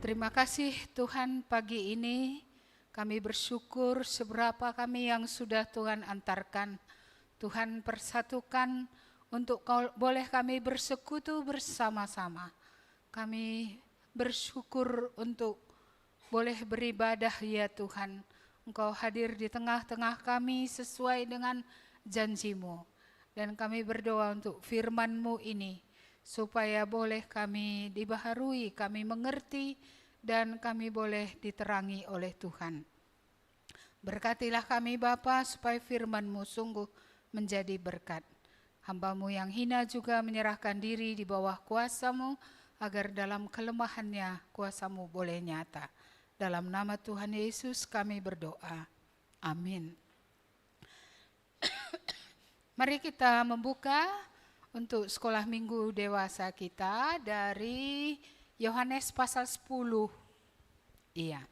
Terima kasih Tuhan, pagi ini kami bersyukur seberapa kami yang sudah Tuhan antarkan. Tuhan persatukan untuk boleh kami bersekutu bersama-sama. Kami bersyukur untuk boleh beribadah ya Tuhan. Engkau hadir di tengah-tengah kami sesuai dengan janji-Mu. Dan kami berdoa untuk firman-Mu ini, supaya boleh kami dibaharui, kami mengerti, dan kami boleh diterangi oleh Tuhan. Berkatilah kami Bapa, supaya firman-Mu sungguh menjadi berkat. Hamba-Mu yang hina juga menyerahkan diri di bawah kuasa-Mu, agar dalam kelemahannya kuasa-Mu boleh nyata. Dalam nama Tuhan Yesus kami berdoa. Amin. Mari kita membuka untuk sekolah minggu dewasa kita dari Yohanes pasal 10. Iya.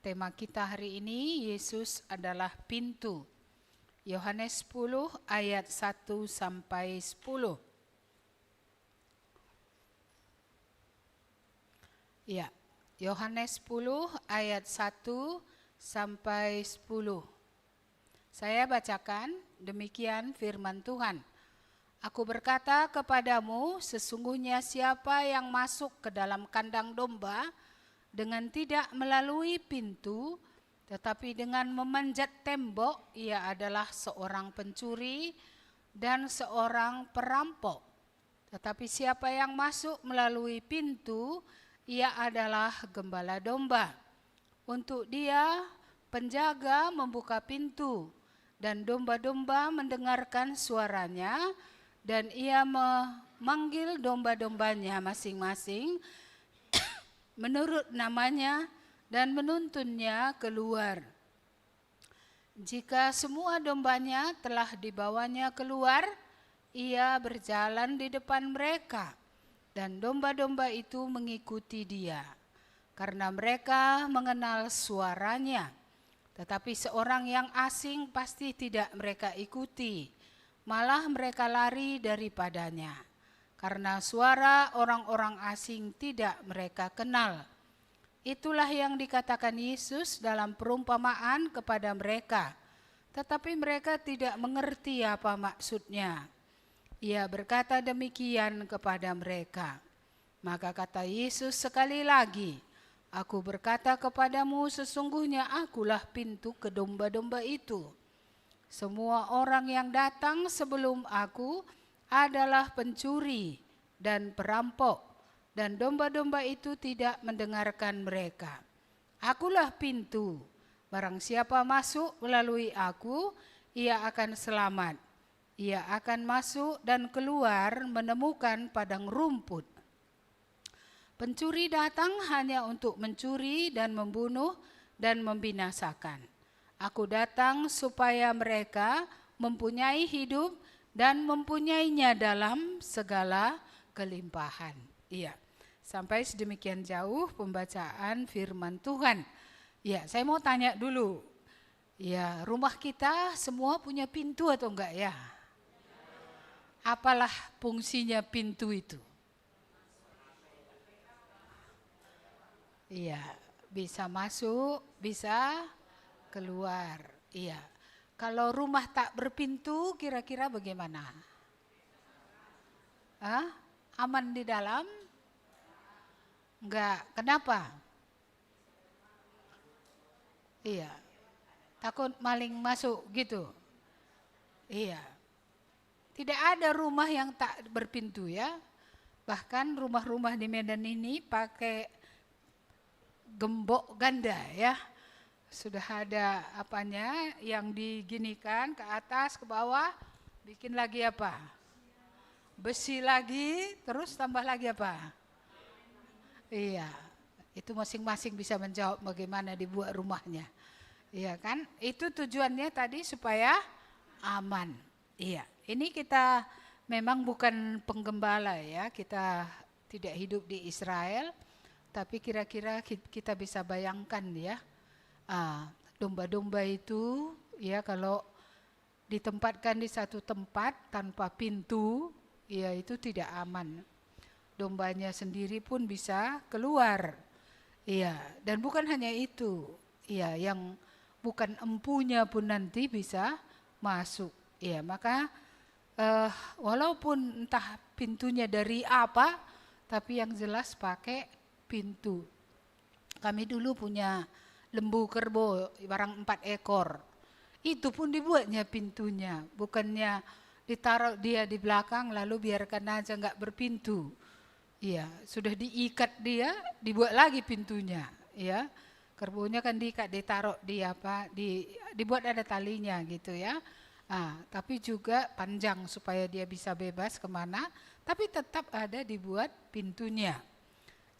Tema kita hari ini, Yesus adalah pintu. Yohanes 10 ayat 1 sampai 10. Iya. Yohanes 10 ayat 1 sampai 10. Saya bacakan, demikian firman Tuhan. Aku berkata kepadamu, sesungguhnya siapa yang masuk ke dalam kandang domba dengan tidak melalui pintu, tetapi dengan memanjat tembok, ia adalah seorang pencuri dan seorang perampok. Tetapi siapa yang masuk melalui pintu, ia adalah gembala domba. Untuk dia, penjaga membuka pintu, dan domba-domba mendengarkan suaranya, dan ia memanggil domba-dombanya masing-masing menurut namanya dan menuntunnya keluar. Jika semua dombanya telah dibawanya keluar, ia berjalan di depan mereka, dan domba-domba itu mengikuti dia, karena mereka mengenal suaranya. Tetapi seorang yang asing pasti tidak mereka ikuti, malah mereka lari daripadanya, karena suara orang-orang asing tidak mereka kenal. Itulah yang dikatakan Yesus dalam perumpamaan kepada mereka, tetapi mereka tidak mengerti apa maksudnya. Ia berkata demikian kepada mereka. Maka kata Yesus sekali lagi, Aku berkata kepadamu, sesungguhnya akulah pintu ke domba-domba itu. Semua orang yang datang sebelum aku adalah pencuri dan perampok, dan domba-domba itu tidak mendengarkan mereka. Akulah pintu, barang siapa masuk melalui aku, ia akan selamat. Ia akan masuk dan keluar menemukan padang rumput. Pencuri datang hanya untuk mencuri dan membunuh dan membinasakan. Aku datang supaya mereka mempunyai hidup dan mempunyainya dalam segala kelimpahan. Iya, sampai sedemikian jauh pembacaan firman Tuhan. Ya, saya mau tanya dulu. Ya, rumah kita semua punya pintu atau enggak ya? Apalah fungsinya pintu itu? Iya, bisa masuk, bisa keluar. Iya. Kalau rumah tak berpintu, kira-kira bagaimana? Hah? Aman di dalam? Enggak. Kenapa? Iya. Takut maling masuk gitu. Iya. Tidak ada rumah yang tak berpintu ya. Bahkan rumah-rumah di Medan ini pakai gembok ganda ya. Sudah ada apanya yang diginikan ke atas ke bawah, bikin lagi apa? Besi lagi, terus tambah lagi apa? Iya. Itu masing-masing bisa menjawab bagaimana dibuat rumahnya. Iya kan? Itu tujuannya tadi supaya aman. Iya. Ini kita memang bukan penggembala ya. Kita tidak hidup di Israel. Tapi kira-kira kita bisa bayangkan ya, domba-domba itu ya kalau ditempatkan di satu tempat tanpa pintu, ya itu tidak aman. Dombanya sendiri pun bisa keluar. Iya, dan bukan hanya itu. Iya, yang bukan empunya pun nanti bisa masuk. Iya, maka walaupun entah pintunya dari apa, tapi yang jelas pakai pintu. Kami dulu punya lembu kerbau, barang 4 ekor. Itu pun dibuatnya pintunya, bukannya ditaruh dia di belakang lalu biarkan aja nggak berpintu. Iya, sudah diikat dia, dibuat lagi pintunya, ya. Kerbaunya kan diikat, ditaruh di apa, dibuat ada talinya gitu ya. Tapi juga panjang supaya dia bisa bebas kemana, tapi tetap ada dibuat pintunya.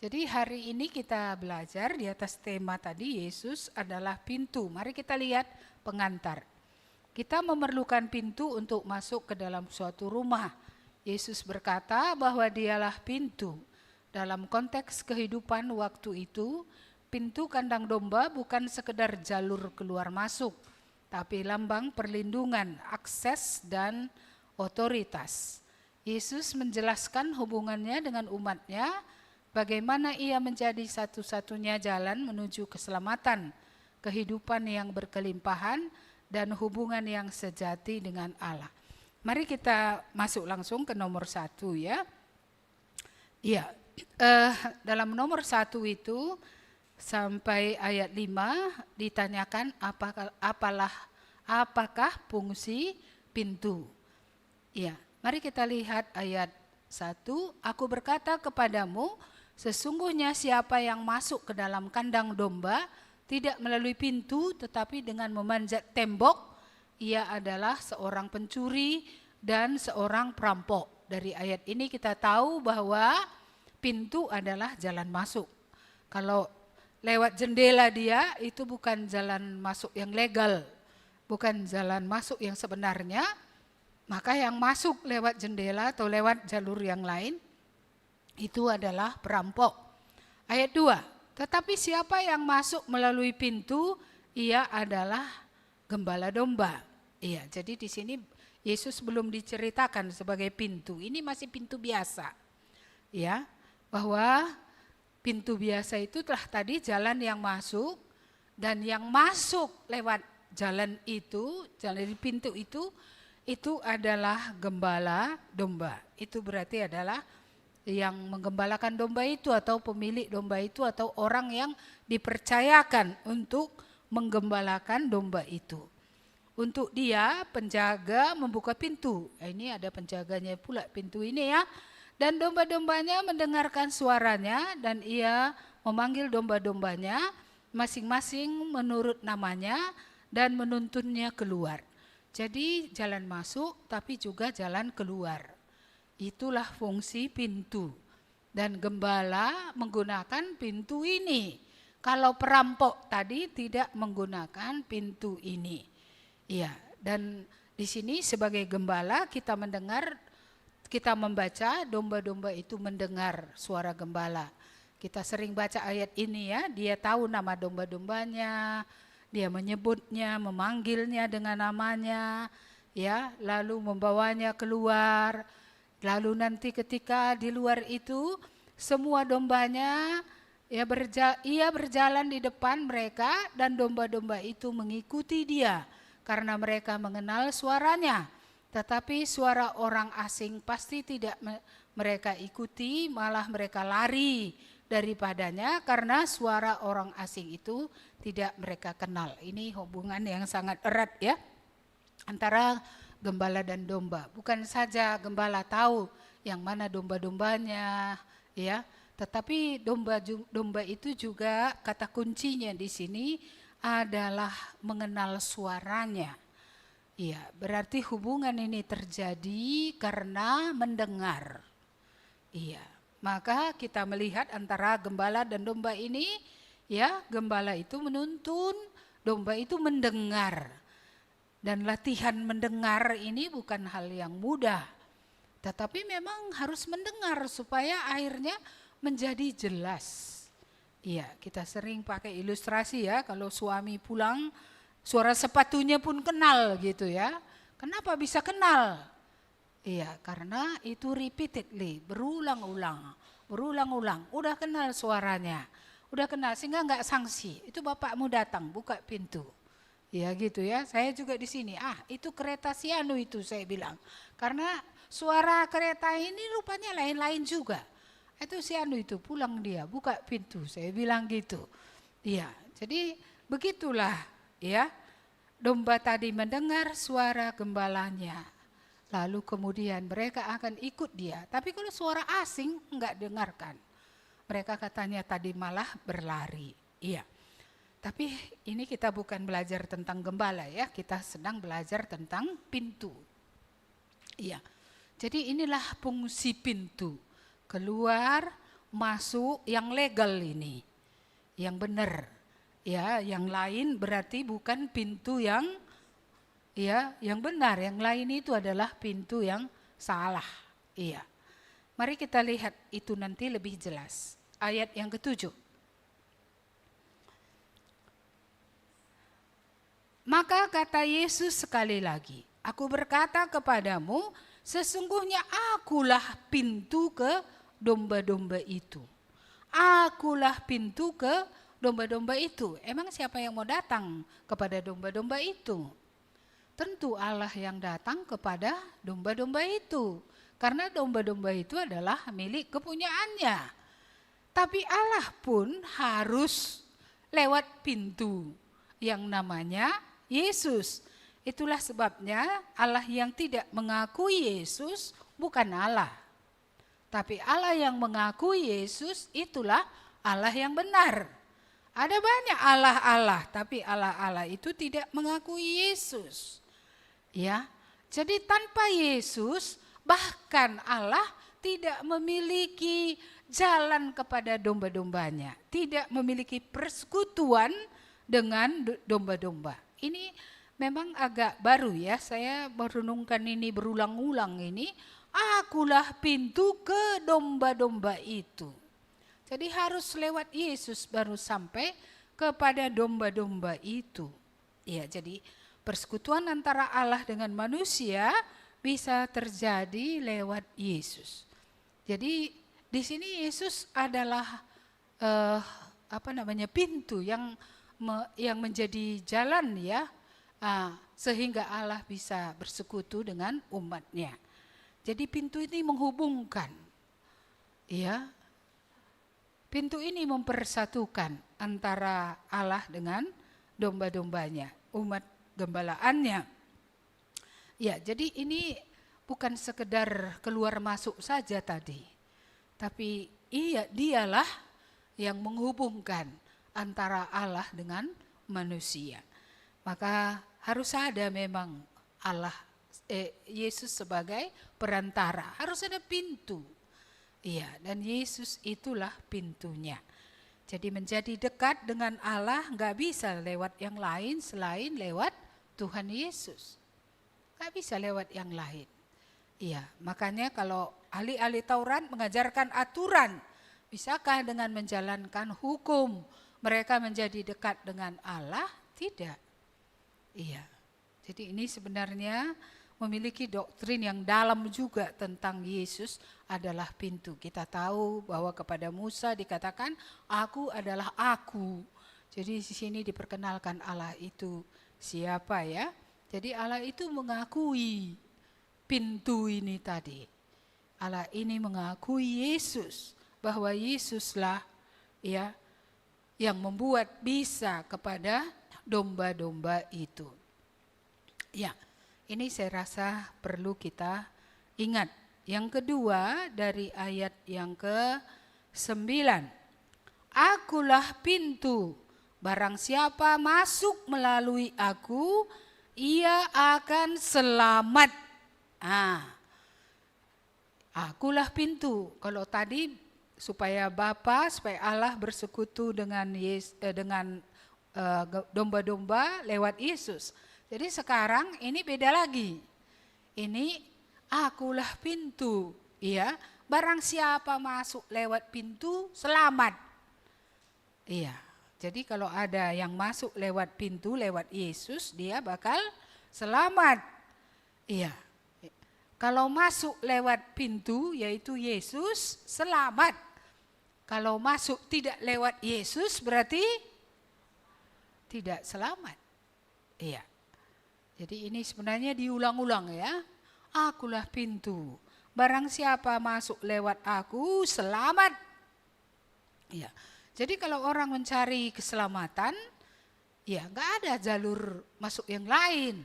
Jadi hari ini kita belajar di atas tema tadi, Yesus adalah pintu. Mari kita lihat pengantar. Kita memerlukan pintu untuk masuk ke dalam suatu rumah. Yesus berkata bahwa dialah pintu. Dalam konteks kehidupan waktu itu, pintu kandang domba bukan sekedar jalur keluar masuk, tapi lambang perlindungan, akses, dan otoritas. Yesus menjelaskan hubungannya dengan umatnya, bagaimana ia menjadi satu-satunya jalan menuju keselamatan, kehidupan yang berkelimpahan, dan hubungan yang sejati dengan Allah. Mari kita masuk langsung ke nomor 1 ya. Iya, dalam nomor 1 itu sampai ayat 5 ditanyakan apakah fungsi pintu. Iya, mari kita lihat ayat 1. Aku berkata kepadamu, sesungguhnya siapa yang masuk ke dalam kandang domba tidak melalui pintu tetapi dengan memanjat tembok, ia adalah seorang pencuri dan seorang perampok. Dari ayat ini kita tahu bahwa pintu adalah jalan masuk. Kalau lewat jendela dia itu bukan jalan masuk yang legal, bukan jalan masuk yang sebenarnya. Maka yang masuk lewat jendela atau lewat jalur yang lain itu adalah perampok. Ayat 2, tetapi siapa yang masuk melalui pintu, ia adalah gembala domba. Iya, jadi di sini Yesus belum diceritakan sebagai pintu. Ini masih pintu biasa. Ya, bahwa pintu biasa itu telah tadi jalan yang masuk, dan yang masuk lewat jalan itu, jalan di pintu itu adalah gembala domba. Itu berarti adalah yang menggembalakan domba itu atau pemilik domba itu atau orang yang dipercayakan untuk menggembalakan domba itu. Untuk dia penjaga membuka pintu. Ini ada penjaganya pula pintu ini ya. Dan domba-dombanya mendengarkan suaranya dan ia memanggil domba-dombanya masing-masing menurut namanya dan menuntunnya keluar. Jadi jalan masuk tapi juga jalan keluar. Itulah fungsi pintu. Dan gembala menggunakan pintu ini. Kalau perampok tadi tidak menggunakan pintu ini. Iya, dan di sini sebagai gembala kita membaca domba-domba itu mendengar suara gembala. Kita sering baca ayat ini ya, dia tahu nama domba-dombanya, dia menyebutnya, memanggilnya dengan namanya, ya, lalu membawanya keluar. Lalu nanti ketika di luar itu semua dombanya ia berjalan di depan mereka dan domba-domba itu mengikuti dia karena mereka mengenal suaranya. Tetapi suara orang asing pasti tidak mereka ikuti, malah mereka lari daripadanya karena suara orang asing itu tidak mereka kenal. Ini hubungan yang sangat erat ya antara gembala dan domba. Bukan saja gembala tahu yang mana domba-dombanya ya, tetapi domba itu juga kata kuncinya di sini adalah mengenal suaranya. Iya, berarti hubungan ini terjadi karena mendengar. Iya, maka kita melihat antara gembala dan domba ini, ya, gembala itu menuntun, domba itu mendengar. Dan latihan mendengar ini bukan hal yang mudah, tetapi memang harus mendengar supaya akhirnya menjadi jelas. Iya, kita sering pakai ilustrasi ya, kalau suami pulang, suara sepatunya pun kenal gitu ya. Kenapa bisa kenal? Iya, karena itu repeatedly, berulang-ulang, udah kenal suaranya. udah kenal sehingga nggak sanksi. Itu bapakmu datang buka pintu. Ya gitu ya, saya juga di sini. Itu kereta si anu itu saya bilang. Karena suara kereta ini rupanya lain-lain juga. Itu si anu itu pulang dia, buka pintu. Saya bilang gitu. Iya, jadi begitulah ya. Domba tadi mendengar suara gembalanya. Lalu kemudian mereka akan ikut dia. Tapi kalau suara asing enggak dengarkan. Mereka katanya tadi malah berlari. Iya. Tapi ini kita bukan belajar tentang gembala ya, kita sedang belajar tentang pintu. Iya. Jadi inilah fungsi pintu. Keluar, masuk yang legal ini. Yang benar. Ya, yang lain berarti bukan pintu yang yang benar. Yang lain itu adalah pintu yang salah. Iya. Mari kita lihat itu nanti lebih jelas. Ayat yang ke-7. Maka kata Yesus sekali lagi, aku berkata kepadamu, sesungguhnya akulah pintu ke domba-domba itu. Akulah pintu ke domba-domba itu. Emang siapa yang mau datang kepada domba-domba itu? Tentu Allah yang datang kepada domba-domba itu. Karena domba-domba itu adalah milik kepunyaannya. Tapi Allah pun harus lewat pintu yang namanya Yesus. Itulah sebabnya Allah yang tidak mengakui Yesus bukan Allah. Tapi Allah yang mengakui Yesus itulah Allah yang benar. Ada banyak Allah-Allah, tapi Allah-Allah itu tidak mengakui Yesus. Ya. Jadi tanpa Yesus bahkan Allah tidak memiliki jalan kepada domba-dombanya, tidak memiliki persekutuan dengan domba-domba. Ini memang agak baru ya, saya merenungkan ini berulang-ulang ini. Akulah pintu ke domba-domba itu. Jadi harus lewat Yesus baru sampai kepada domba-domba itu. Ya, jadi persekutuan antara Allah dengan manusia bisa terjadi lewat Yesus. Jadi di sini Yesus adalah pintu yang menjadi jalan ya, sehingga Allah bisa bersekutu dengan umatnya. Jadi pintu ini menghubungkan, ya, pintu ini mempersatukan antara Allah dengan domba-dombanya, umat gembalaannya. Ya, jadi ini bukan sekedar keluar masuk saja tadi, tapi dialah yang menghubungkan antara Allah dengan manusia. Maka harus ada memang Yesus sebagai perantara, harus ada pintu. Iya, dan Yesus itulah pintunya. Jadi menjadi dekat dengan Allah nggak bisa lewat yang lain selain lewat Tuhan Yesus. Nggak bisa lewat yang lain. Iya, makanya kalau ahli-ahli Taurat mengajarkan aturan, bisakah dengan menjalankan hukum mereka menjadi dekat dengan Allah? Tidak. Iya. Jadi ini sebenarnya memiliki doktrin yang dalam juga tentang Yesus adalah pintu. Kita tahu bahwa kepada Musa dikatakan, aku adalah aku. Jadi di sini diperkenalkan Allah itu siapa ya? Jadi Allah itu mengakui pintu ini tadi. Allah ini mengakui Yesus, bahwa Yesuslah ya yang membuat bisa kepada domba-domba itu. Ya, ini saya rasa perlu kita ingat. Yang kedua dari ayat yang ke-9. Akulah pintu, barang siapa masuk melalui aku, ia akan selamat. Akulah pintu. Kalau tadi supaya Allah bersekutu dengan domba-domba lewat Yesus. Jadi sekarang ini beda lagi. Ini akulah pintu, ya. Barang siapa masuk lewat pintu selamat. Iya. Jadi kalau ada yang masuk lewat pintu lewat Yesus, dia bakal selamat. Iya. Kalau masuk lewat pintu yaitu Yesus, selamat. kalau masuk tidak lewat Yesus berarti tidak selamat. Iya. Jadi ini sebenarnya diulang-ulang ya. Akulah pintu. Barang siapa masuk lewat aku selamat. Iya. Jadi kalau orang mencari keselamatan, ya nggak ada jalur masuk yang lain.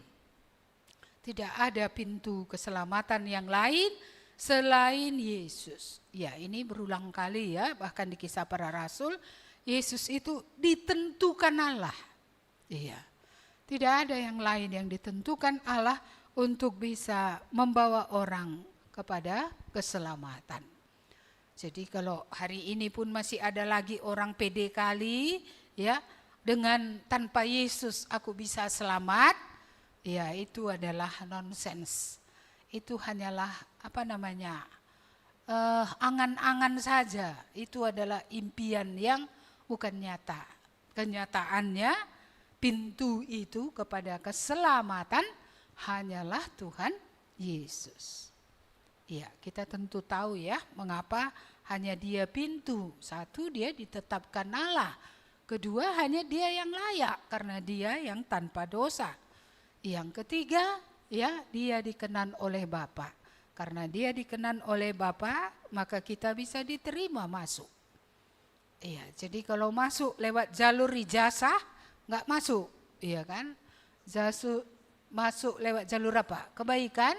Tidak ada pintu keselamatan yang lain selain Yesus. Ya, ini berulang kali ya, bahkan di Kisah Para Rasul, Yesus itu ditentukan Allah. Iya. Tidak ada yang lain yang ditentukan Allah untuk bisa membawa orang kepada keselamatan. Jadi kalau hari ini pun masih ada lagi orang pede kali ya, dengan tanpa Yesus aku bisa selamat, ya itu adalah nonsens. Itu hanyalah angan-angan saja. Itu adalah impian yang bukan nyata. Kenyataannya pintu itu kepada keselamatan hanyalah Tuhan Yesus. Ya, kita tentu tahu ya mengapa hanya Dia pintu. Satu, Dia ditetapkan Allah. Kedua, hanya Dia yang layak karena Dia yang tanpa dosa. Yang ketiga, ya Dia dikenan oleh Bapa. Karena Dia dikenan oleh Bapa, maka kita bisa diterima masuk. Iya, jadi kalau masuk lewat jalur ijazah nggak masuk, iya kan? Masuk lewat jalur apa? Kebaikan.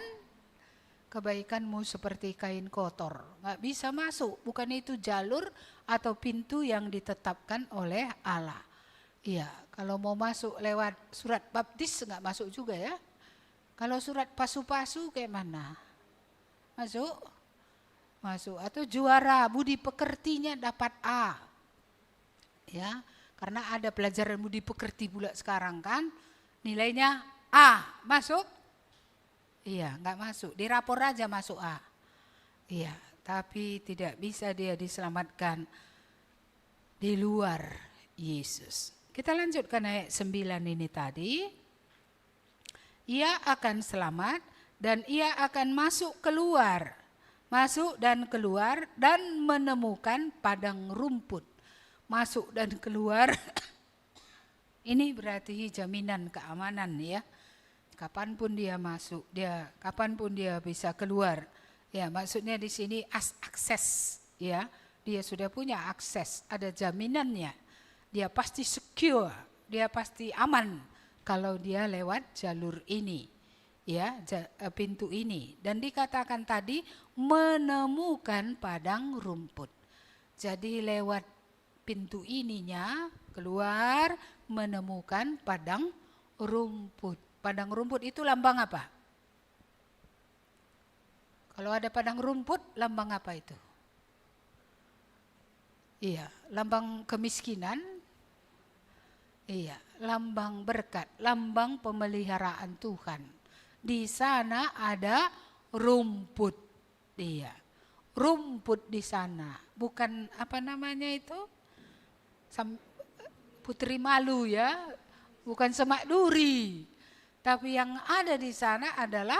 Kebaikanmu seperti kain kotor, nggak bisa masuk. Bukan itu jalur atau pintu yang ditetapkan oleh Allah. Iya, kalau mau masuk lewat surat baptis nggak masuk juga ya. Kalau surat pasu-pasu kayak mana? Masuk? Masuk. Atau juara budi pekertinya dapat A. Ya, karena ada pelajaran budi pekerti pula sekarang kan. Nilainya A, masuk? Iya, nggak masuk. Di rapor aja masuk A. Iya, tapi tidak bisa dia diselamatkan di luar Yesus. Kita lanjutkan ayat 9 ini tadi. Ia akan selamat dan ia akan masuk dan keluar dan menemukan padang rumput. Masuk dan keluar ini berarti jaminan keamanan ya. Kapanpun dia masuk, kapanpun dia bisa keluar. Ya, maksudnya di sini akses ya. Dia sudah punya akses, ada jaminannya. Dia pasti secure, dia pasti aman kalau dia lewat jalur ini. Ya, pintu ini. Dan dikatakan tadi menemukan padang rumput. Jadi lewat pintu ininya keluar menemukan padang rumput. Padang rumput itu lambang apa? Kalau ada padang rumput, lambang apa itu? Iya, lambang kemiskinan. Iya, lambang berkat, lambang pemeliharaan Tuhan. Di sana ada rumput. Iya, rumput di sana. Bukan apa namanya itu? Putri malu ya, bukan semak duri. Tapi yang ada di sana adalah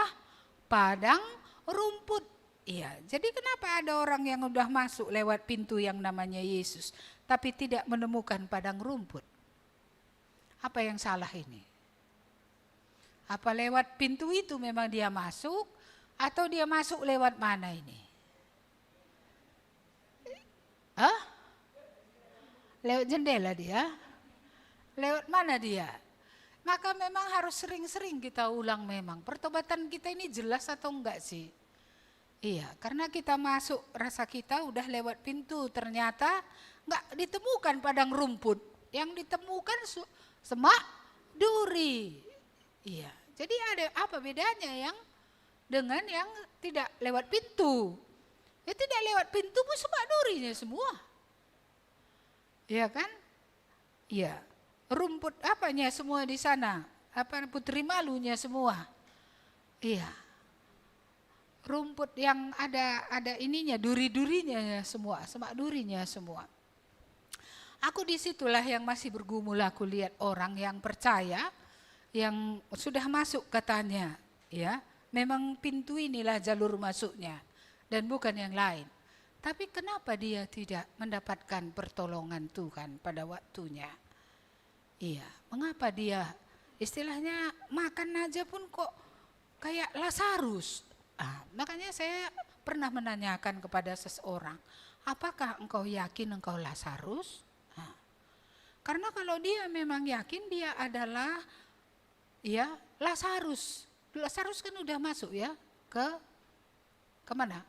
padang rumput. Iya, jadi kenapa ada orang yang udah masuk lewat pintu yang namanya Yesus, tapi tidak menemukan padang rumput? Apa yang salah ini? Apa lewat pintu itu memang dia masuk, atau dia masuk lewat mana ini? Hah? Lewat jendela dia? Lewat mana dia? Maka memang harus sering-sering kita ulang memang. Pertobatan kita ini jelas atau enggak sih? Iya, karena kita masuk rasa kita udah lewat pintu. Ternyata enggak ditemukan padang rumput. Yang ditemukan semak duri. Iya, jadi ada apa bedanya yang dengan yang tidak lewat pintu? Ya tidak lewat pintu pun semak durinya semua. Iya kan? Iya. Rumput apanya semua di sana? Apa putri malunya semua? Iya. Rumput yang ada ininya, duri-durinya semua, semak durinya semua. Aku disitulah yang masih bergumul, aku lihat orang yang percaya, yang sudah masuk katanya, ya, memang pintu inilah jalur masuknya dan bukan yang lain. Tapi kenapa dia tidak mendapatkan pertolongan Tuhan pada waktunya? Iya, mengapa dia istilahnya makan aja pun kok kayak Lazarus? Makanya saya pernah menanyakan kepada seseorang, apakah engkau yakin engkau Lazarus? Karena kalau dia memang yakin dia adalah ya Lazarus. Lazarus kan udah masuk ya ke mana?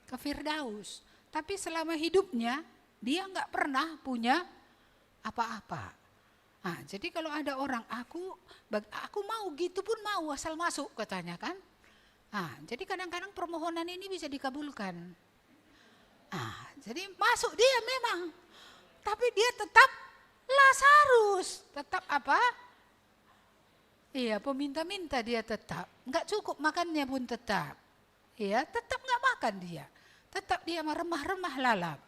Ke Firdaus. Tapi selama hidupnya dia nggak pernah punya apa-apa. Jadi kalau ada orang aku mau gitu pun mau asal masuk katanya kan. Jadi kadang-kadang permohonan ini bisa dikabulkan. Jadi masuk dia memang, tapi dia tetap Lazarus, tetap apa? Iya, peminta-minta dia tetap, nggak cukup makannya pun tetap, iya, tetap nggak makan dia. Tetap dia remah-remah lalap.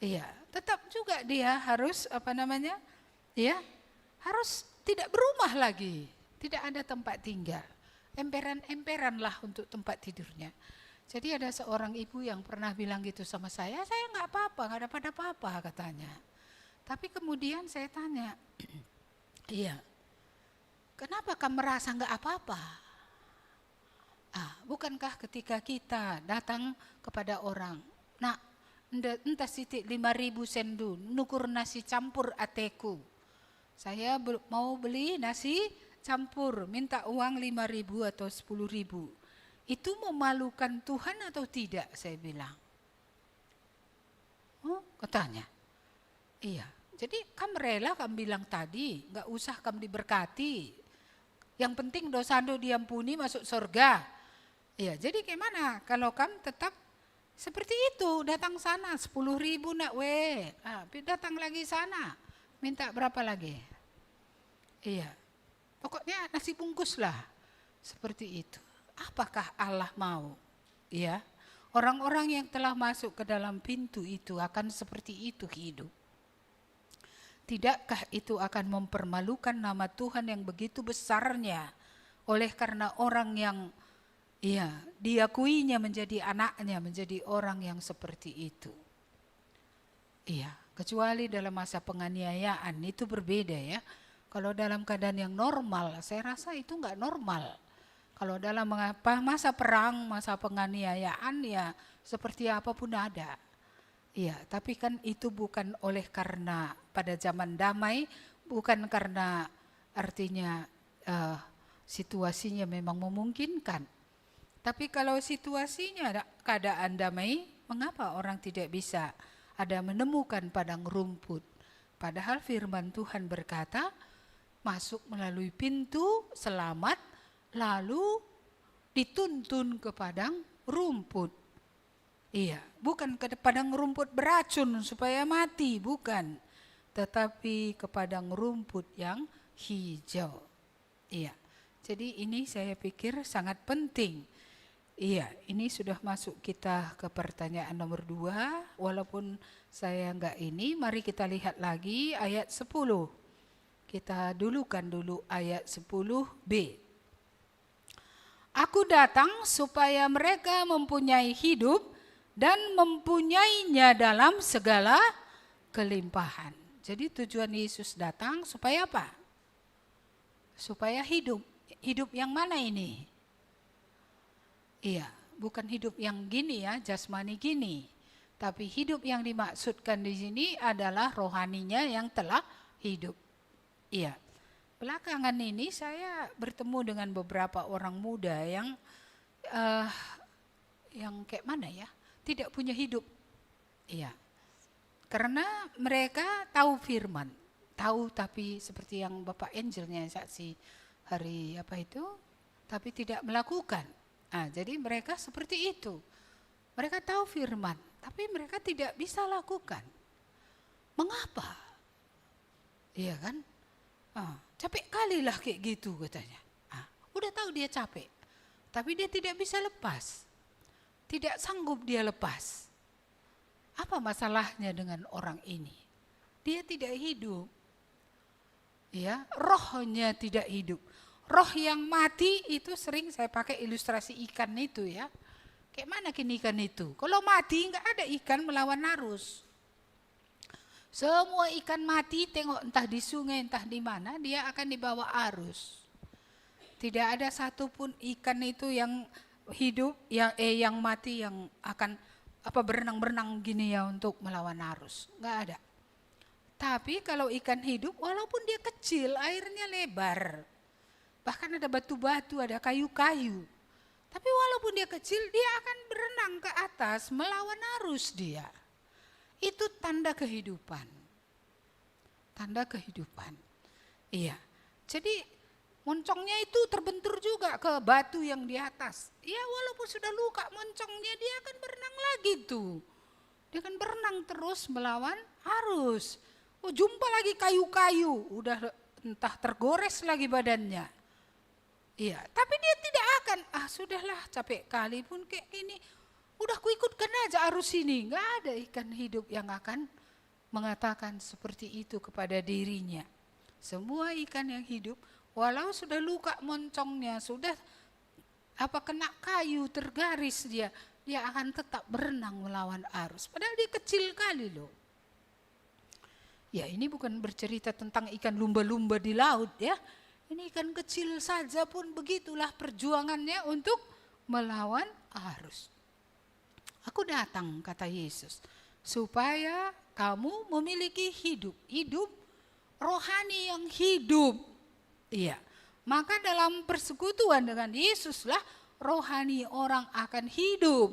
Iya, tetap juga dia harus ya, harus tidak berumah lagi, tidak ada tempat tinggal. Emperan-emperan lah untuk tempat tidurnya. Jadi ada seorang ibu yang pernah bilang gitu sama saya nggak apa-apa, nggak dapat apa-apa katanya. Tapi kemudian saya tanya, iya, kenapa kamu merasa nggak apa-apa? Bukankah ketika kita datang kepada orang, nak, entah sitik 5.000 sendu, nukur nasi campur ateku. Saya mau beli nasi campur, minta uang 5.000 atau 10.000. Itu memalukan Tuhan atau tidak? Saya bilang. Katanya. Iya. Jadi kamu rela kamu bilang tadi, nggak usah kamu diberkati. Yang penting dosa-dosa diampuni masuk surga. Iya, jadi gimana kalau kamu tetap seperti itu, datang sana 10.000 nak datang lagi sana, minta berapa lagi? Iya, pokoknya nasi bungkus lah, seperti itu. Apakah Allah mau? Ya, orang-orang yang telah masuk ke dalam pintu itu akan seperti itu hidup. Tidakkah itu akan mempermalukan nama Tuhan yang begitu besarnya oleh karena orang yang diakuinya menjadi anaknya, menjadi orang yang seperti itu. Iya, kecuali dalam masa penganiayaan itu berbeda ya. Kalau dalam keadaan yang normal, saya rasa itu enggak normal. Kalau dalam masa perang, masa penganiayaan ya seperti apapun ada. Iya, tapi kan itu bukan oleh karena pada zaman damai, bukan karena artinya situasinya memang memungkinkan. Tapi kalau situasinya keadaan damai, mengapa orang tidak bisa ada menemukan padang rumput? Padahal firman Tuhan berkata, masuk melalui pintu selamat, lalu dituntun ke padang rumput. Iya, bukan ke padang rumput beracun supaya mati, bukan. Tetapi ke padang rumput yang hijau. Iya, jadi ini saya pikir sangat penting. Iya, ini sudah masuk kita ke pertanyaan nomor 2, walaupun saya enggak ini, mari kita lihat lagi ayat 10. Kita dulukan dulu ayat 10b. Aku datang supaya mereka mempunyai hidup dan mempunyainya dalam segala kelimpahan. Jadi tujuan Yesus datang supaya apa? Supaya hidup. Hidup yang mana ini? Iya, bukan hidup yang gini ya, jasmani gini. Tapi hidup yang dimaksudkan di sini adalah rohaninya yang telah hidup. Iya. Belakangan ini saya bertemu dengan beberapa orang muda yang kayak mana ya? Tidak punya hidup. Iya. Karena mereka tahu firman, tahu tapi seperti yang Bapak Angelnya saksi hari tapi tidak melakukan. Jadi mereka seperti itu. Mereka tahu firman, tapi mereka tidak bisa lakukan. Mengapa? Iya kan? Capek kali lah kayak gitu katanya. Udah tahu dia capek, tapi dia tidak bisa lepas. Tidak sanggup dia lepas. Apa masalahnya dengan orang ini? Dia tidak hidup. Ya, rohnya tidak hidup. Roh yang mati itu sering saya pakai ilustrasi ikan itu ya. Kayak mana kini ikan itu? Kalau mati nggak ada ikan melawan arus. Semua ikan mati tengok entah di sungai entah di mana dia akan dibawa arus. Tidak ada satupun ikan itu yang hidup yang mati yang akan berenang-berenang gini ya untuk melawan arus. Nggak ada. Tapi kalau ikan hidup walaupun dia kecil airnya lebar. Bahkan ada batu-batu, ada kayu-kayu. Tapi walaupun dia kecil, dia akan berenang ke atas, melawan arus dia. Itu tanda kehidupan. Tanda kehidupan. Iya. Jadi moncongnya itu terbentur juga ke batu yang di atas. Ya walaupun sudah luka moncongnya, dia akan berenang lagi tuh. Dia akan berenang terus melawan arus. Oh, jumpa lagi kayu-kayu, udah entah tergores lagi badannya. Iya, tapi dia tidak akan, sudahlah capek kali pun kayak gini, udah kuikutkan aja arus ini. Nggak ada ikan hidup yang akan mengatakan seperti itu kepada dirinya. Semua ikan yang hidup, walau sudah luka moncongnya, sudah kena kayu, tergaris dia akan tetap berenang melawan arus. Padahal dia kecil kali loh. Ya ini bukan bercerita tentang ikan lumba-lumba di laut ya. Ini ikan kecil saja pun begitulah perjuangannya untuk melawan arus. Aku datang, kata Yesus, supaya kamu memiliki hidup rohani yang hidup. Iya, maka dalam persekutuan dengan Yesuslah rohani orang akan hidup.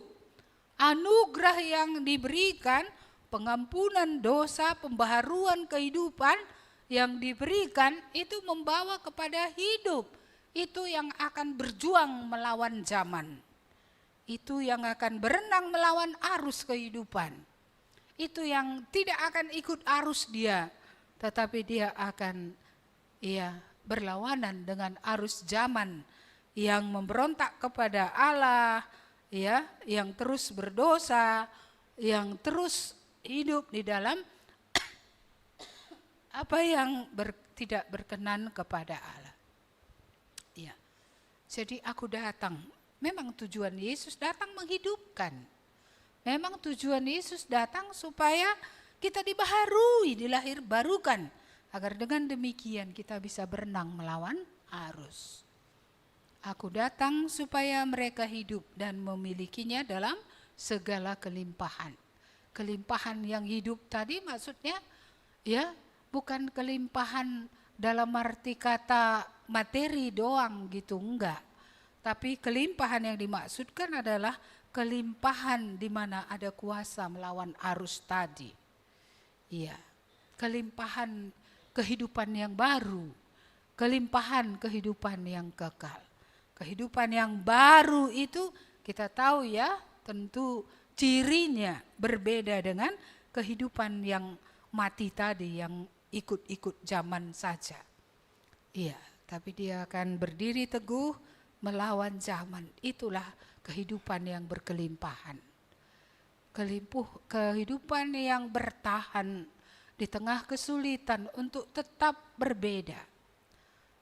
Anugerah yang diberikan, pengampunan dosa, pembaharuan kehidupan yang diberikan itu membawa kepada hidup. Itu yang akan berjuang melawan zaman. Itu yang akan berenang melawan arus kehidupan. Itu yang tidak akan ikut arus dia, tetapi dia akan berlawanan dengan arus zaman yang memberontak kepada Allah, yang terus berdosa, yang terus hidup di dalam apa yang tidak berkenan kepada Allah. Ya. Jadi aku datang. Memang tujuan Yesus datang menghidupkan. Memang tujuan Yesus datang supaya kita dibaharui, dilahirbarukan. Agar dengan demikian kita bisa berenang melawan arus. Aku datang supaya mereka hidup dan memilikinya dalam segala kelimpahan. Kelimpahan yang hidup tadi maksudnya bukan kelimpahan dalam arti kata materi doang gitu, enggak. Tapi kelimpahan yang dimaksudkan adalah kelimpahan di mana ada kuasa melawan arus tadi. Iya, kelimpahan kehidupan yang baru, kelimpahan kehidupan yang kekal. Kehidupan yang baru itu kita tahu ya, tentu cirinya berbeda dengan kehidupan yang mati tadi, yang ikut-ikut zaman saja. Iya, tapi dia akan berdiri teguh melawan zaman. Itulah kehidupan yang berkelimpahan. Kehidupan yang bertahan di tengah kesulitan untuk tetap berbeda.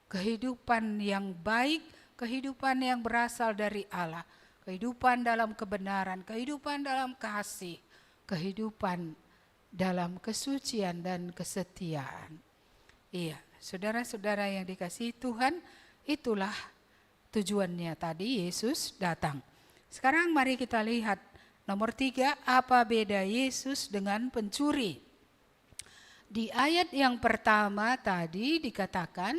Kehidupan yang baik, kehidupan yang berasal dari Allah. Kehidupan dalam kebenaran, kehidupan dalam kasih, kehidupan dalam kesucian dan kesetiaan. Iya, saudara-saudara yang dikasihi Tuhan, itulah tujuannya tadi Yesus datang. Sekarang mari kita lihat nomor 3, apa beda Yesus dengan pencuri? Di ayat yang pertama tadi dikatakan,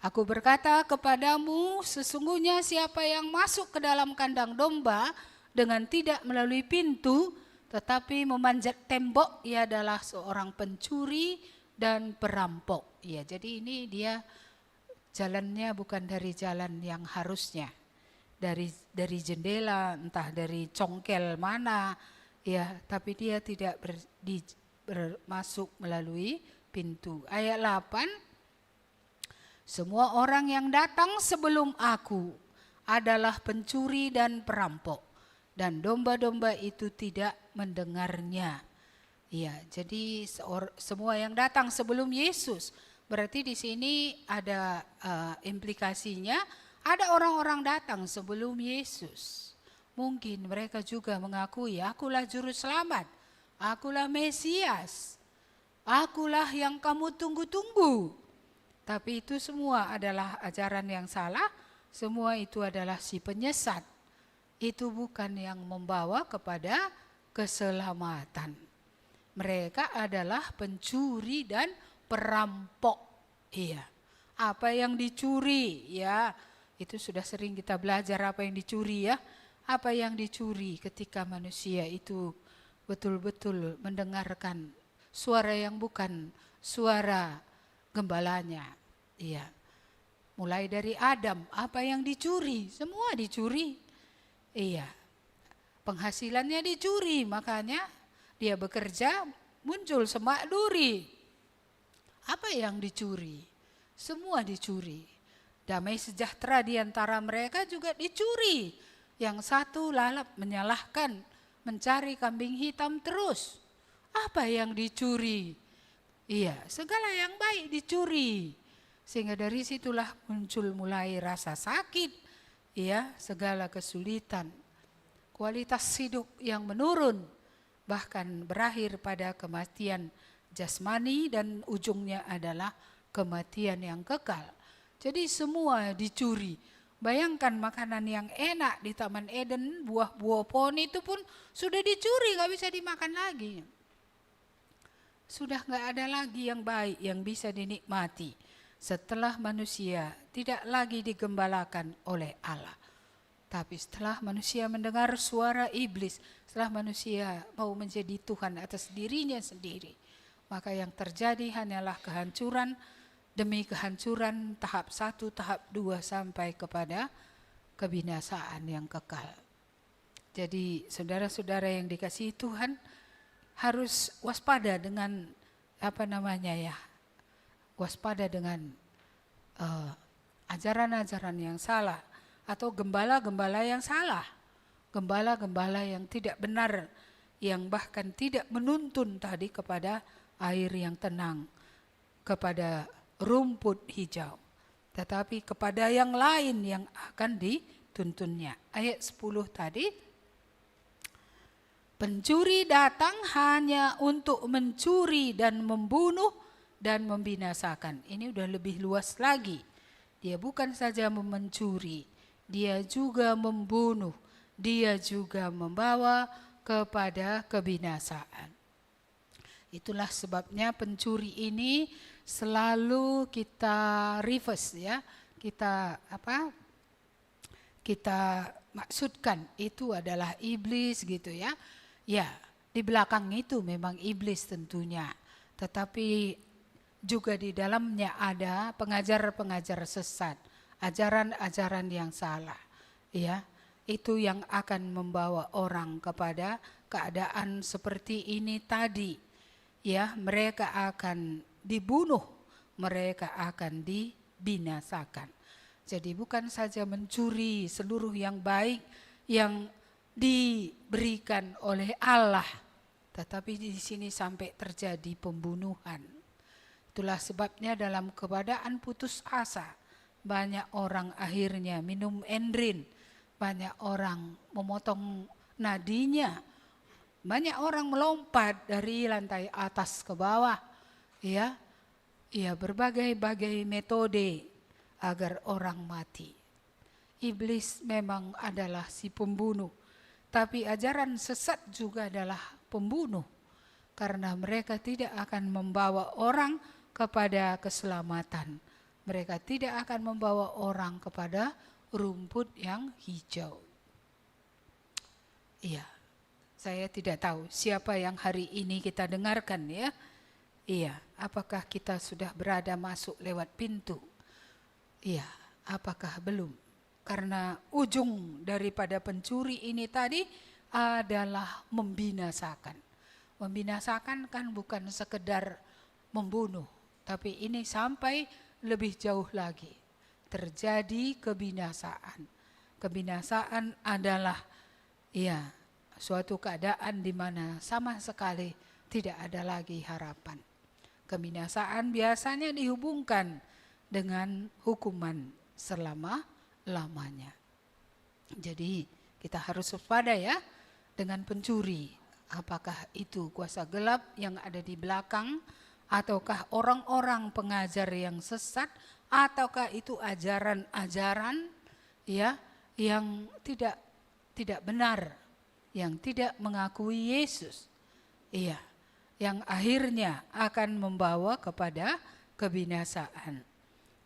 aku berkata kepadamu, sesungguhnya siapa yang masuk ke dalam kandang domba dengan tidak melalui pintu, tetapi memanjat tembok, ia adalah seorang pencuri dan perampok. Ya, jadi ini dia jalannya bukan dari jalan yang harusnya, dari jendela, entah dari congkel mana, ya, tapi dia tidak masuk melalui pintu. Ayat 8, semua orang yang datang sebelum aku adalah pencuri dan perampok, dan domba-domba itu tidak mendengarnya. Ya, jadi semua yang datang sebelum Yesus, berarti di sini ada implikasinya, ada orang-orang datang sebelum Yesus. mungkin mereka juga mengakui, akulah juru selamat, akulah Mesias, akulah yang kamu tunggu-tunggu. Tapi itu semua adalah ajaran yang salah, semua itu adalah si penyesat. Itu bukan yang membawa kepada keselamatan. Mereka adalah pencuri dan perampok. Iya. Apa yang dicuri? Ya, itu sudah sering kita belajar apa yang dicuri ya. Apa yang dicuri ketika manusia itu betul-betul mendengarkan suara yang bukan suara gembalanya. Iya. Mulai dari Adam, apa yang dicuri? Semua dicuri. Iya. Penghasilannya dicuri, makanya dia bekerja, muncul semak duri. Apa yang dicuri? Semua dicuri. Damai sejahtera di antara mereka juga dicuri. Yang satu lalap menyalahkan, mencari kambing hitam terus. Apa yang dicuri? Iya, segala yang baik dicuri. Sehingga dari situlah muncul mulai rasa sakit, iya, segala kesulitan. Kualitas hidup yang menurun, bahkan berakhir pada kematian jasmani dan ujungnya adalah kematian yang kekal. Jadi semua dicuri. Bayangkan makanan yang enak di Taman Eden, buah-buah pohon itu pun sudah dicuri, gak bisa dimakan lagi. Sudah gak ada lagi yang baik yang bisa dinikmati setelah manusia tidak lagi digembalakan oleh Allah. Tapi setelah manusia mendengar suara iblis, setelah manusia mau menjadi Tuhan atas dirinya sendiri, maka yang terjadi hanyalah kehancuran demi kehancuran, tahap 1, tahap 2 sampai kepada kebinasaan yang kekal. Jadi saudara-saudara yang dikasihi Tuhan harus waspada dengan waspada dengan ajaran-ajaran yang salah atau gembala-gembala yang salah, gembala-gembala yang tidak benar, yang bahkan tidak menuntun tadi kepada air yang tenang, kepada rumput hijau, tetapi kepada yang lain yang akan dituntunnya. Ayat 10 tadi, pencuri datang hanya untuk mencuri dan membunuh dan membinasakan. Ini udah lebih luas lagi. Dia bukan saja mencuri, dia juga membunuh, dia juga membawa kepada kebinasaan. Itulah sebabnya pencuri ini selalu kita reverse ya. Kita maksudkan itu adalah iblis gitu ya. Ya, di belakang itu memang iblis tentunya. Tetapi juga di dalamnya ada pengajar-pengajar sesat, ajaran-ajaran yang salah. Ya, itu yang akan membawa orang kepada keadaan seperti ini tadi. Ya, mereka akan dibunuh, mereka akan dibinasakan. Jadi bukan saja mencuri seluruh yang baik yang diberikan oleh Allah, tetapi di sini sampai terjadi pembunuhan. Itulah sebabnya dalam keadaan putus asa, banyak orang akhirnya minum endrin, banyak orang memotong nadinya, banyak orang melompat dari lantai atas ke bawah, ya berbagai-bagai metode agar orang mati. Iblis memang adalah si pembunuh, tapi ajaran sesat juga adalah pembunuh, karena mereka tidak akan membawa orang kepada keselamatan. Mereka tidak akan membawa orang kepada rumput yang hijau. Iya, saya tidak tahu siapa yang hari ini kita dengarkan ya. Iya, apakah kita sudah berada masuk lewat pintu? Iya, apakah belum? Karena ujung daripada pencuri ini tadi adalah membinasakan. Membinasakan kan bukan sekedar membunuh, tapi ini sampai lebih jauh lagi. Terjadi kebinasaan. Kebinasaan adalah suatu keadaan di mana sama sekali tidak ada lagi harapan. Kebinasaan biasanya dihubungkan dengan hukuman selama-lamanya. Jadi Kita harus waspada ya dengan pencuri. Apakah itu kuasa gelap yang ada di belakang, ataukah orang-orang pengajar yang sesat, ataukah itu ajaran-ajaran ya yang tidak benar, yang tidak mengakui Yesus. Iya, yang akhirnya akan membawa kepada kebinasaan.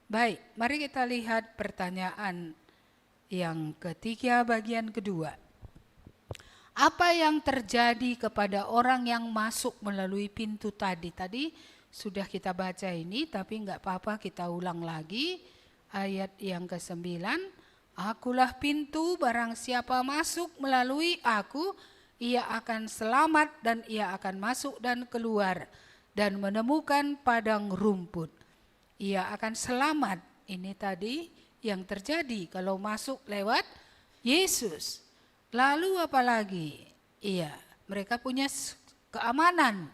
Baik, mari kita lihat pertanyaan yang ketiga bagian kedua. Apa yang terjadi kepada orang yang masuk melalui pintu tadi? Tadi sudah kita baca ini, tapi enggak apa-apa kita ulang lagi. Ayat yang ke-9, akulah pintu, barang siapa masuk melalui aku, ia akan selamat dan ia akan masuk dan keluar dan menemukan padang rumput. Ia akan selamat. Ini tadi yang terjadi kalau masuk lewat Yesus. Lalu apa lagi? Iya, mereka punya keamanan.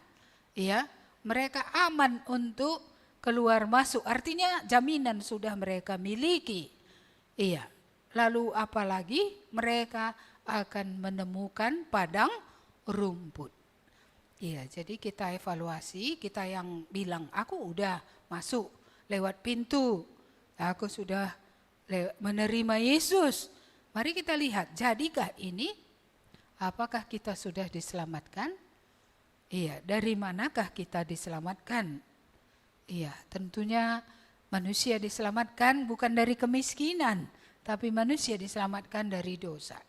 Iya, mereka aman untuk keluar masuk. Artinya jaminan sudah mereka miliki. Iya. Lalu apa lagi? Mereka akan menemukan padang rumput. Iya, jadi kita evaluasi, kita yang bilang, aku udah masuk lewat pintu, aku sudah menerima Yesus. Mari kita lihat, jadikah ini? Apakah kita sudah diselamatkan? Iya, dari manakah kita diselamatkan? Iya, tentunya manusia diselamatkan bukan dari kemiskinan, tapi manusia diselamatkan dari dosa.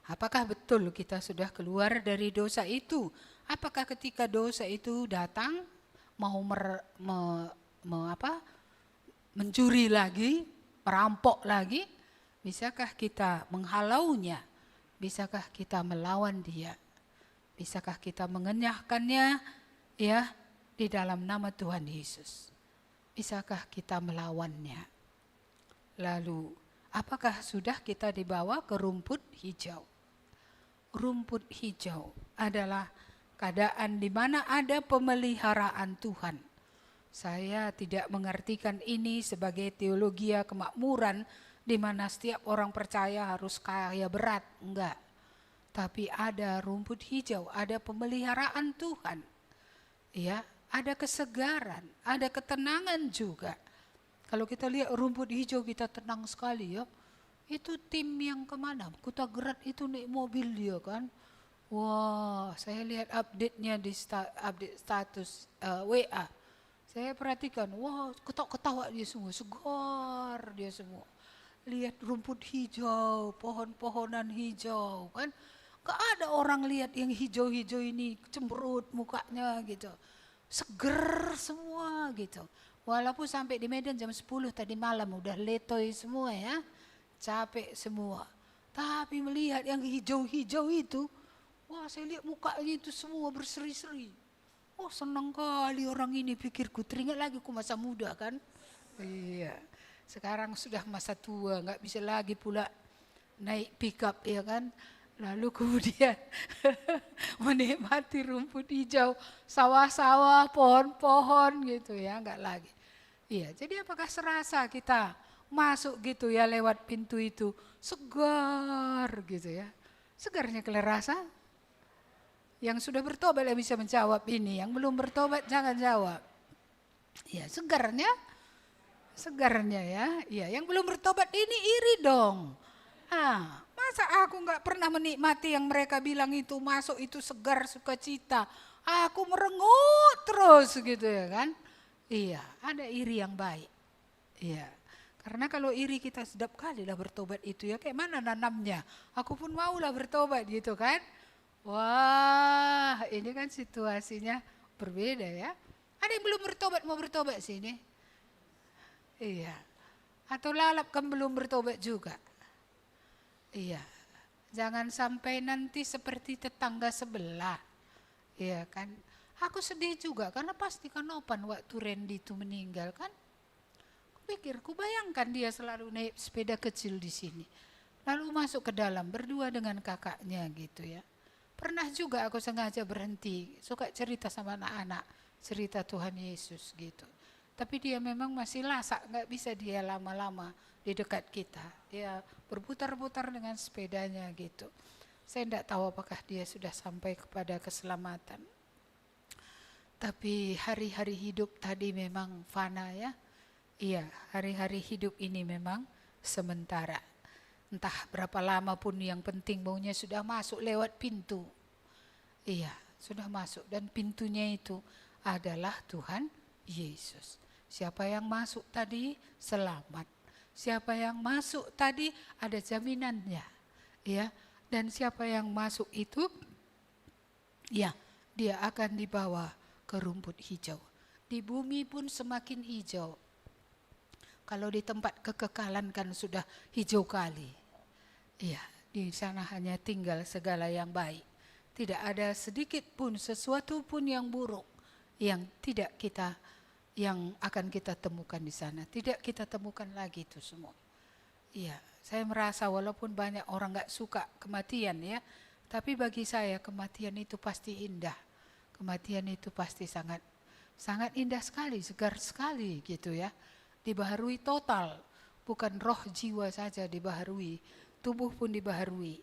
Apakah betul kita sudah keluar dari dosa itu? Apakah ketika dosa itu datang mau mencuri lagi, merampok lagi, bisakah kita menghalaunya? Bisakah kita melawan dia? Bisakah kita mengenyahkannya ya di dalam nama Tuhan Yesus? Bisakah kita melawannya? Lalu apakah sudah kita dibawa ke rumput hijau? Rumput hijau adalah keadaan di mana ada pemeliharaan Tuhan. Saya tidak mengartikan ini sebagai teologi kemakmuran di mana setiap orang percaya harus kaya berat, enggak. Tapi ada rumput hijau, ada pemeliharaan Tuhan. Ya, ada kesegaran, ada ketenangan juga. Kalau kita lihat rumput hijau kita tenang sekali ya. Itu tim yang kemana? Kuta Gerat itu naik mobil dia kan. Wah, saya lihat update-nya di update status WA. Saya perhatikan, wah ketawa dia semua, segar dia semua. Lihat rumput hijau, pohon-pohonan hijau kan. Gak ada orang lihat yang hijau-hijau ini cemberut mukanya gitu. Seger semua gitu. Walaupun sampai di Medan jam 10 tadi malam udah letoy semua ya. Capek semua. Tapi melihat yang hijau-hijau itu, wah saya lihat mukanya itu semua berseri-seri. Oh senang kali orang ini, pikirku. Teringat lagi ku masa muda kan. Iya. Sekarang sudah masa tua, nggak bisa lagi pula naik pickup ya kan. Lalu kemudian menikmati rumput hijau, sawah-sawah, pohon-pohon gitu ya, nggak lagi. Iya, jadi apakah serasa kita masuk gitu ya lewat pintu itu segar gitu ya. Segarnya kalian rasa? Yang sudah bertobat yang bisa menjawab ini, yang belum bertobat jangan jawab. Ya, segarnya ya. Ya, yang belum bertobat ini iri dong. Masa aku nggak pernah menikmati yang mereka bilang itu masuk itu segar sukacita. Aku merengut terus gitu ya kan. Iya, ada iri yang baik. Iya. Karena kalau iri kita sedap kali lah bertobat itu ya, kayak mana nanamnya? Aku pun maulah bertobat gitu kan. Wah, ini kan situasinya berbeda ya. Ada yang belum bertobat mau bertobat sini? Iya. Atau lalap kan belum bertobat juga? Iya. Jangan sampai nanti seperti tetangga sebelah. Iya kan. Aku sedih juga karena pasti kan Nopan waktu Randy itu meninggal kan. Ku bayangkan dia selalu naik sepeda kecil di sini. Lalu masuk ke dalam berdua dengan kakaknya gitu ya. Pernah juga aku sengaja berhenti, suka cerita sama anak-anak, cerita Tuhan Yesus gitu. Tapi dia memang masih lasak, nggak bisa dia lama-lama di dekat kita. Dia berputar-putar dengan sepedanya gitu. Saya tidak tahu apakah dia sudah sampai kepada keselamatan. Tapi hari-hari hidup tadi memang fana ya. Iya, hari-hari hidup ini memang sementara. Entah berapa lama pun, yang penting baunya sudah masuk lewat pintu. Iya, sudah masuk, dan pintunya itu adalah Tuhan Yesus. Siapa yang masuk tadi selamat. Siapa yang masuk tadi ada jaminannya. Ya, dan siapa yang masuk itu ya, dia akan dibawa ke rumput hijau. Di bumi pun semakin hijau. Kalau di tempat kekekalan kan sudah hijau kali. Iya, di sana hanya tinggal segala yang baik. Tidak ada sedikit pun sesuatu pun yang buruk yang akan kita temukan di sana. Tidak kita temukan lagi itu semua. Iya, saya merasa walaupun banyak orang nggak suka kematian ya, tapi bagi saya kematian itu pasti indah. Kematian itu pasti sangat indah sekali, segar sekali gitu ya. Dibaharui total, bukan roh jiwa saja dibaharui, tubuh pun dibaharui.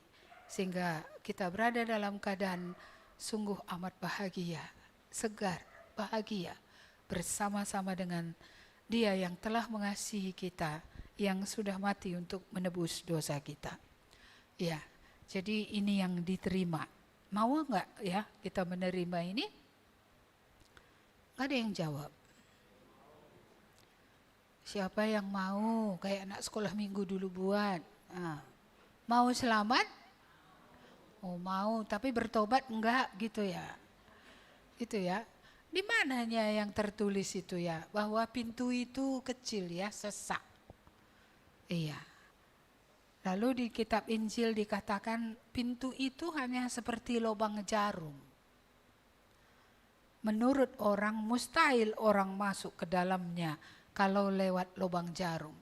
Sehingga kita berada dalam keadaan sungguh amat bahagia, segar, bahagia. Bersama-sama dengan Dia yang telah mengasihi kita, yang sudah mati untuk menebus dosa kita. Ya, jadi ini yang diterima. Mau enggak ya kita menerima ini? Gak ada yang jawab. Siapa yang mau, kayak anak sekolah minggu dulu buat. Mau selamat? Oh mau, tapi bertobat enggak gitu ya. Itu ya. Di mananya yang tertulis itu ya, bahwa pintu itu kecil ya, sesak. Iya. Lalu di kitab Injil dikatakan pintu itu hanya seperti lubang jarum. Menurut orang mustahil orang masuk ke dalamnya kalau lewat lubang jarum.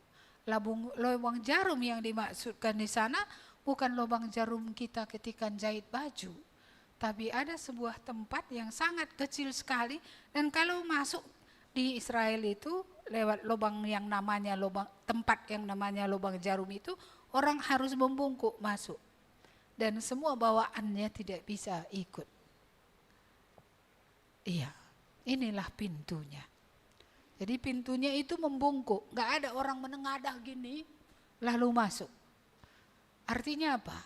Lubang jarum yang dimaksudkan di sana bukan lubang jarum kita ketika jahit baju. Tapi ada sebuah tempat yang sangat kecil sekali, dan kalau masuk di Israel itu lewat lubang yang namanya tempat yang namanya lubang jarum itu, orang harus membungkuk masuk. Dan semua bawaannya tidak bisa ikut. Iya, inilah pintunya. Jadi pintunya itu membungkuk, nggak ada orang menengadah gini lalu masuk. Artinya apa?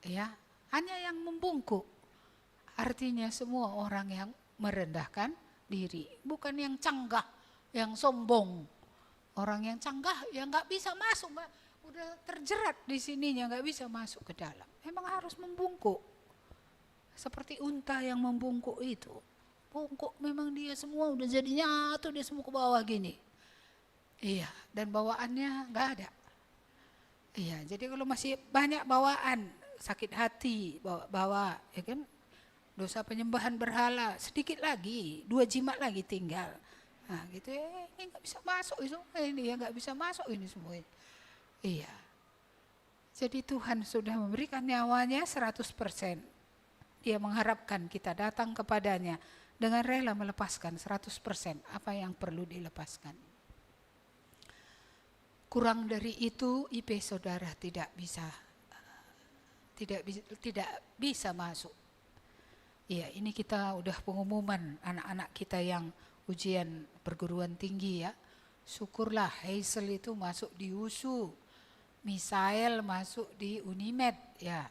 Ya, hanya yang membungkuk. Artinya semua orang yang merendahkan diri, bukan yang canggah, yang sombong. Orang yang canggah yang nggak bisa masuk, udah terjerat di sininya nggak bisa masuk ke dalam. Memang harus membungkuk. Seperti unta yang membungkuk itu. Bungkuk memang dia semua udah jadi nyatu, dia semua ke bawah gini. Iya, dan bawaannya nggak ada. Iya, jadi kalau masih banyak bawaan, sakit hati, bawa ya kan, dosa penyembahan berhala, sedikit lagi, 2 jimat lagi tinggal. Nah gitu ya, ini nggak bisa masuk ini ya, nggak bisa masuk ini semua. Iya. Jadi Tuhan sudah memberikan nyawanya 100%. Dia mengharapkan kita datang kepadanya dengan rela melepaskan 100% apa yang perlu dilepaskan. Kurang dari itu IP saudara tidak bisa masuk. Ya, ini kita udah pengumuman anak-anak kita yang ujian perguruan tinggi ya. Syukurlah Hazel itu masuk di USU, Misael masuk di Unimed ya.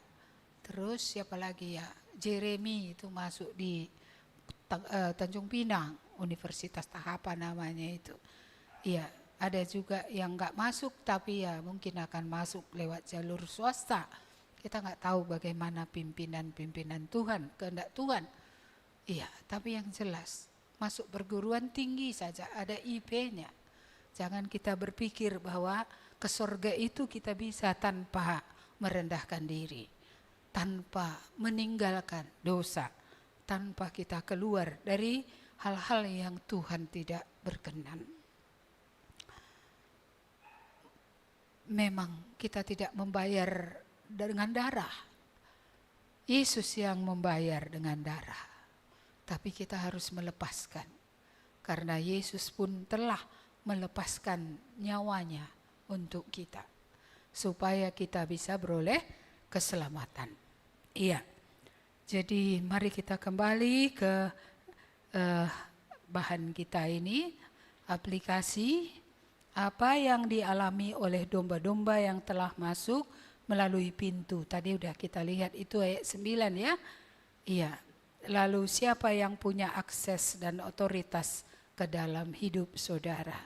Terus siapa lagi ya? Jeremy itu masuk di Tanjung Pinang, Universitas Tahapa namanya itu. Iya, ada juga yang nggak masuk tapi ya mungkin akan masuk lewat jalur swasta. Kita nggak tahu bagaimana pimpinan Tuhan, kehendak Tuhan. Iya, tapi yang jelas masuk perguruan tinggi saja ada IP-nya. Jangan kita berpikir bahwa ke surga itu kita bisa tanpa merendahkan diri, tanpa meninggalkan dosa, tanpa kita keluar dari hal-hal yang Tuhan tidak berkenan. Memang kita tidak membayar dengan darah. Yesus yang membayar dengan darah. Tapi kita harus melepaskan. karena Yesus pun telah melepaskan nyawanya untuk kita, supaya kita bisa beroleh keselamatan. Iya, jadi mari kita kembali ke bahan kita ini, aplikasi apa yang dialami oleh domba-domba yang telah masuk melalui pintu. Tadi udah kita lihat itu ayat 9 ya. Iya. Lalu siapa yang punya akses dan otoritas ke dalam hidup saudara?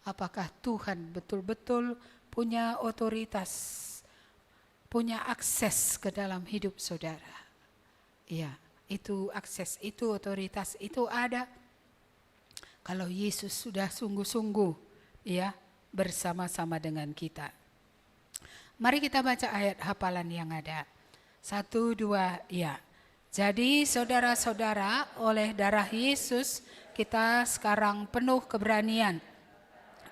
Apakah Tuhan betul-betul punya otoritas, punya akses ke dalam hidup saudara? Iya, itu akses, itu otoritas, itu ada kalau Yesus sudah sungguh-sungguh ya bersama-sama dengan kita. Mari kita baca ayat hafalan yang ada. 1, 2, ya. Jadi saudara-saudara, oleh darah Yesus kita sekarang penuh keberanian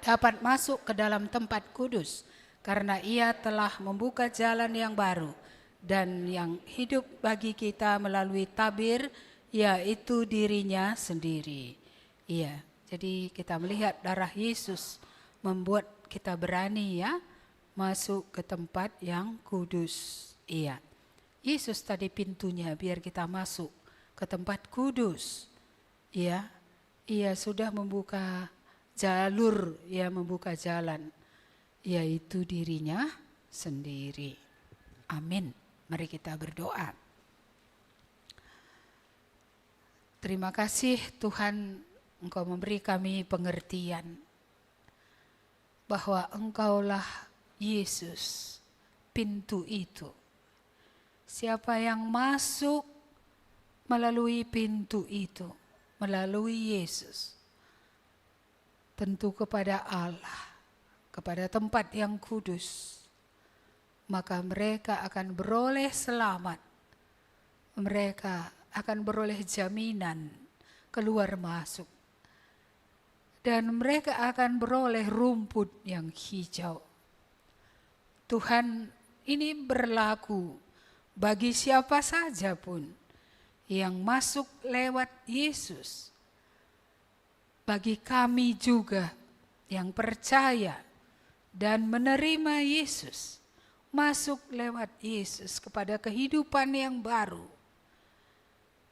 dapat masuk ke dalam tempat kudus, karena Ia telah membuka jalan yang baru dan yang hidup bagi kita melalui tabir, yaitu dirinya sendiri. Iya, jadi kita melihat darah Yesus membuat kita berani ya masuk ke tempat yang kudus. Iya, Yesus tadi pintunya biar kita masuk ke tempat kudus. Iya, Ia sudah membuka jalur, Ia membuka jalan, yaitu dirinya sendiri. Amin. Mari kita berdoa. Terima kasih Tuhan, Engkau memberi kami pengertian bahwa Engkaulah Yesus, pintu itu. Siapa yang masuk melalui pintu itu, melalui Yesus, tentu kepada Allah, kepada tempat yang kudus, maka mereka akan beroleh selamat. Mereka akan beroleh jaminan keluar masuk. Dan mereka akan beroleh rumput yang hijau. Tuhan, ini berlaku bagi siapa saja pun yang masuk lewat Yesus. Bagi kami juga yang percaya dan menerima Yesus, masuk lewat Yesus kepada kehidupan yang baru,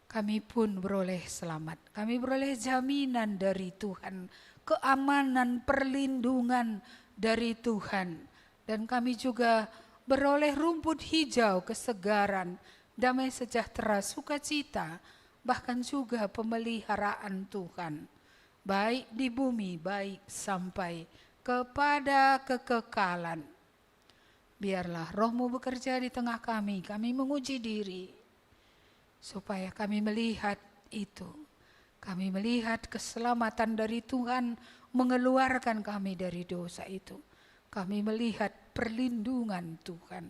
kami pun beroleh selamat. Kami beroleh jaminan dari Tuhan, keamanan, perlindungan dari Tuhan. Dan kami juga beroleh rumput hijau, kesegaran, damai sejahtera, sukacita, bahkan juga pemeliharaan Tuhan. Baik di bumi, baik sampai kepada kekekalan. Biarlah Roh-Mu bekerja di tengah kami menguji diri, supaya kami melihat itu. Kami melihat keselamatan dari Tuhan mengeluarkan kami dari dosa itu. Kami melihat perlindungan Tuhan.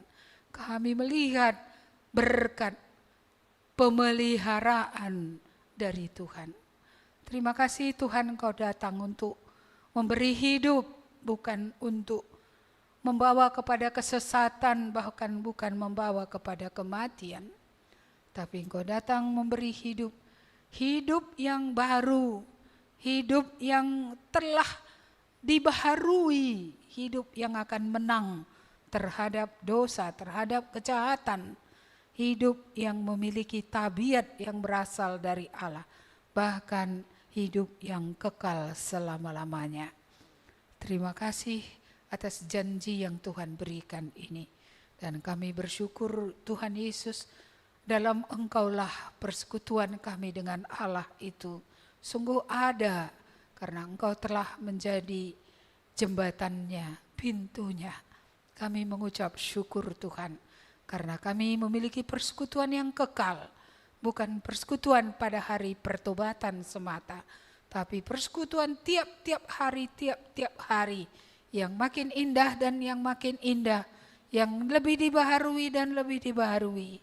Kami melihat berkat pemeliharaan dari Tuhan. Terima kasih Tuhan, Engkau datang untuk memberi hidup, bukan untuk membawa kepada kesesatan, bahkan bukan membawa kepada kematian. Tapi Engkau datang memberi hidup, hidup yang baru, hidup yang telah dibaharui, hidup yang akan menang terhadap dosa, terhadap kejahatan, hidup yang memiliki tabiat yang berasal dari Allah, bahkan hidup yang kekal selama-lamanya. Terima kasih atas janji yang Tuhan berikan ini. Dan kami bersyukur Tuhan Yesus, dalam Engkaulah persekutuan kami dengan Allah itu sungguh ada, karena Engkau telah menjadi jembatannya, pintunya. Kami mengucap syukur Tuhan, karena kami memiliki persekutuan yang kekal, bukan persekutuan pada hari pertobatan semata, tapi persekutuan tiap-tiap hari, yang makin indah dan yang makin indah, yang lebih dibaharui dan lebih dibaharui.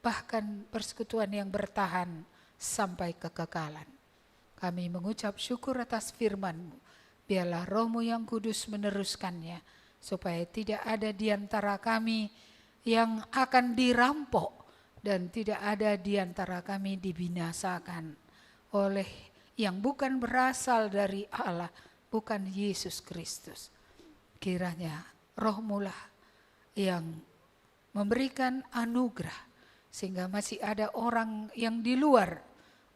Bahkan persekutuan yang bertahan sampai kekekalan. Kami mengucap syukur atas firman-Mu. Biarlah Roh-Mu yang kudus meneruskannya, supaya tidak ada di antara kami yang akan dirampok, dan tidak ada di antara kami dibinasakan oleh yang bukan berasal dari Allah, bukan Yesus Kristus. Kiranya Roh-Mu lah yang memberikan anugerah, sehingga masih ada orang yang di luar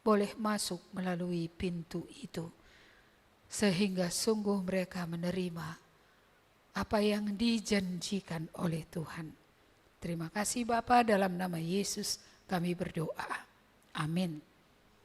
boleh masuk melalui pintu itu, sehingga sungguh mereka menerima apa yang dijanjikan oleh Tuhan. Terima kasih Bapa, dalam nama Yesus kami berdoa. Amin.